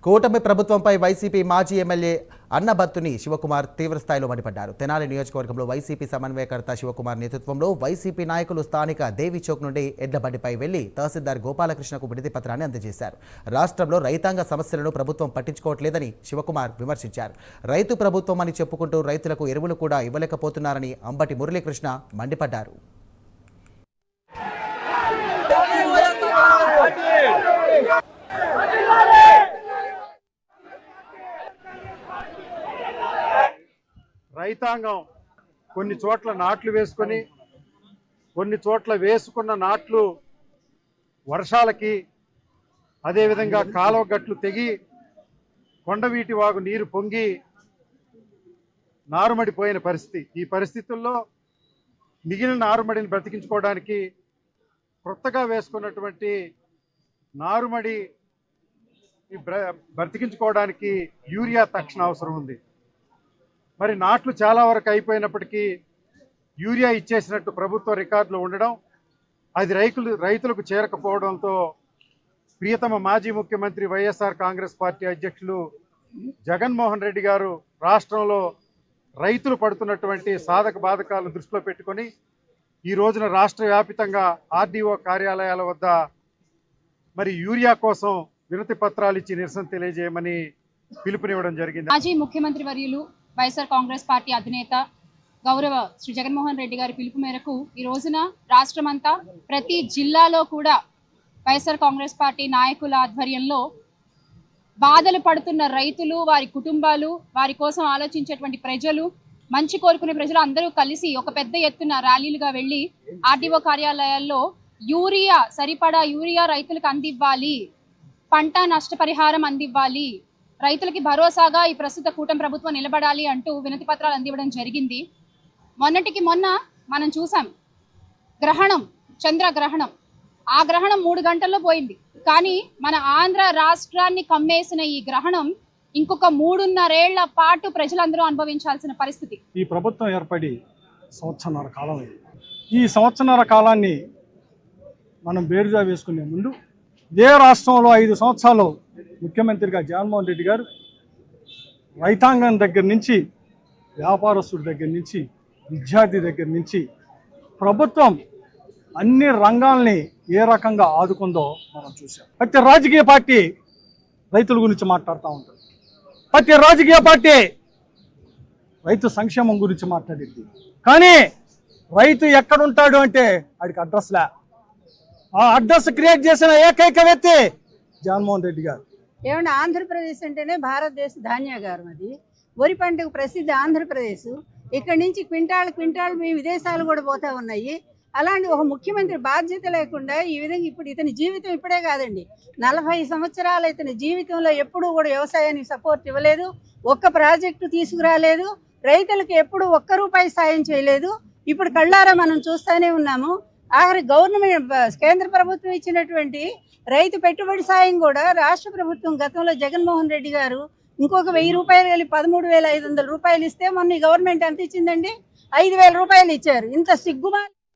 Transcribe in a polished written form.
కూటమి ప్రభుత్వంపై వైసీపీ మాజీ ఎమ్మెల్యే అన్నబత్తుని శివకుమార్ తీవ్రస్థాయిలో మండిపడ్డారు. తెనాలి నియోజకవర్గంలో వైసీపీ సమన్వయకర్త శివకుమార్ నేతృత్వంలో వైసీపీ నాయకులు స్థానిక దేవి చౌక్ నుండి ఎడ్లబండిపై వెళ్లి తహసీల్దార్ గోపాలకృష్ణకు వినతి పత్రాన్ని అందజేశారు. రాష్ట్రంలో రైతాంగ సమస్యలను ప్రభుత్వం పట్టించుకోవట్లేదని శివకుమార్ విమర్శించారు. రైతు ప్రభుత్వం అని చెప్పుకుంటూ రైతులకు ఎరువులు కూడా ఇవ్వలేకపోతున్నారని అంబటి మురళీకృష్ణ మండిపడ్డారు. రైతాంగం కొన్ని చోట్ల నాట్లు వేసుకొని కొన్ని చోట్ల వేసుకున్న నాట్లు వర్షాలకి అదేవిధంగా కాలువ గట్లు తెగి కొండవీటి వాగు నీరు పొంగి నారుమడిపోయిన పరిస్థితి. ఈ పరిస్థితుల్లో మిగిలిన నారుమడిని బ్రతికించుకోవడానికి కొత్తగా వేసుకున్నటువంటి నారుమడి బ్రతికించుకోవడానికి యూరియా తక్షణ అవసరం ఉంది. మరి నాట్లు చాలా వరకు అయిపోయినప్పటికీ యూరియా ఇచ్చేసినట్టు ప్రభుత్వ రికార్డులో ఉండడం, అది రైతులకు చేరకపోవడంతో ప్రియతమ మాజీ ముఖ్యమంత్రి వైఎస్ఆర్ కాంగ్రెస్ పార్టీ అధ్యక్షులు జగన్మోహన్ రెడ్డి గారు రాష్ట్రంలో రైతులు పడుతున్నటువంటి సాధక బాధకాలను దృష్టిలో పెట్టుకొని ఈ రోజున రాష్ట్ర వ్యాపితంగా ఆర్డీఓ కార్యాలయాల వద్ద మరి యూరియా కోసం వినతి పత్రాలు ఇచ్చి నిరసన తెలియజేయమని పిలుపునివ్వడం జరిగింది. మాజీ ముఖ్యమంత్రి వర్యులు వైఎస్ఆర్ కాంగ్రెస్ పార్టీ అధినేత గౌరవ శ్రీ జగన్మోహన్ రెడ్డి గారి పిలుపు మేరకు ఈ రోజున రాష్ట్రమంతా ప్రతి జిల్లాలో కూడా వైఎస్ఆర్ కాంగ్రెస్ పార్టీ నాయకుల ఆధ్వర్యంలో బాధలు పడుతున్న రైతులు, వారి కుటుంబాలు, వారి కోసం ఆలోచించేటువంటి ప్రజలు, మంచి కోరుకునే ప్రజలు అందరూ కలిసి ఒక పెద్ద ఎత్తున ర్యాలీలుగా వెళ్ళి ఆర్డీఓ కార్యాలయాల్లో సరిపడా యూరియా రైతులకు అందివ్వాలి, పంట నష్టపరిహారం అందివ్వాలి, రైతులకి భరోసాగా ఈ ప్రస్తుత కూటమి ప్రభుత్వం నిలబడాలి అంటూ వినతి పత్రాలు అందివ్వడం జరిగింది. మొన్నటికి మొన్న మనం చూసాం చంద్రగ్రహణం. ఆ గ్రహణం 3 గంటల్లో పోయింది. కానీ మన ఆంధ్ర రాష్ట్రాన్ని కమ్మేసిన ఈ గ్రహణం ఇంకొక 3.5 ఏళ్ల పాటు ప్రజలందరూ అనుభవించాల్సిన పరిస్థితి. ఈ ప్రభుత్వం ఏర్పడి సంవత్సరన్నర కాలం అయింది. ఈ సంవత్సరన్నర కాలాన్ని మనం బేరుజా వేసుకునే ముందు ఇదే రాష్ట్రంలో 5 సంవత్సరాలు ముఖ్యమంత్రిగా జగన్మోహన్ రెడ్డి గారు రైతాంగం దగ్గర నుంచి, వ్యాపారస్తుడి దగ్గర నుంచి, విద్యార్థి దగ్గర నుంచి ప్రభుత్వం అన్ని రంగాల్ని ఏ రకంగా ఆదుకుందో మనం చూసాం. ప్రతి రాజకీయ పార్టీ రైతుల గురించి మాట్లాడుతూ ఉంటుంది. ప్రతి రాజకీయ పార్టీ రైతు సంక్షేమం గురించి మాట్లాడింది. కానీ రైతు ఎక్కడుంటాడు అంటే వాడికి అడ్రస్లే. ఆ అడ్రస్ క్రియేట్ చేసిన ఏకైక వ్యక్తి జగన్మోహన్ రెడ్డి గారు. ఏమంటే ఆంధ్రప్రదేశ్ అంటేనే భారతదేశ ధాన్యాగారం. అది వరి పంటకు ప్రసిద్ధి ఆంధ్రప్రదేశ్. ఇక్కడి నుంచి క్వింటాలు మీ విదేశాలు కూడా పోతా ఉన్నాయి. అలాంటి ఒక ముఖ్యమంత్రి బాధ్యత లేకుండా ఈ విధంగా ఇప్పుడు ఇతని జీవితం ఇప్పుడే కాదండి, 40 సంవత్సరాలు ఇతని జీవితంలో ఎప్పుడూ కూడా వ్యవసాయానికి సపోర్ట్ ఇవ్వలేదు, ఒక్క ప్రాజెక్టు తీసుకురాలేదు, రైతులకు ఎప్పుడు ₹1 సాయం చేయలేదు. ఇప్పుడు కళ్ళారా మనం చూస్తూనే ఉన్నాము. ఆఖరి గవర్నమెంట్ కేంద్ర ప్రభుత్వం ఇచ్చినటువంటి రైతు పెట్టుబడి సాయం కూడా రాష్ట్ర ప్రభుత్వం గతంలో జగన్మోహన్ రెడ్డి గారు ఇంకొక ₹1000 కలిపి ₹13,500 ఇస్తే మొన్న గవర్నమెంట్ ఎంత ఇచ్చిందండి? ₹5,000 ఇచ్చారు. ఇంత సిగ్గుమా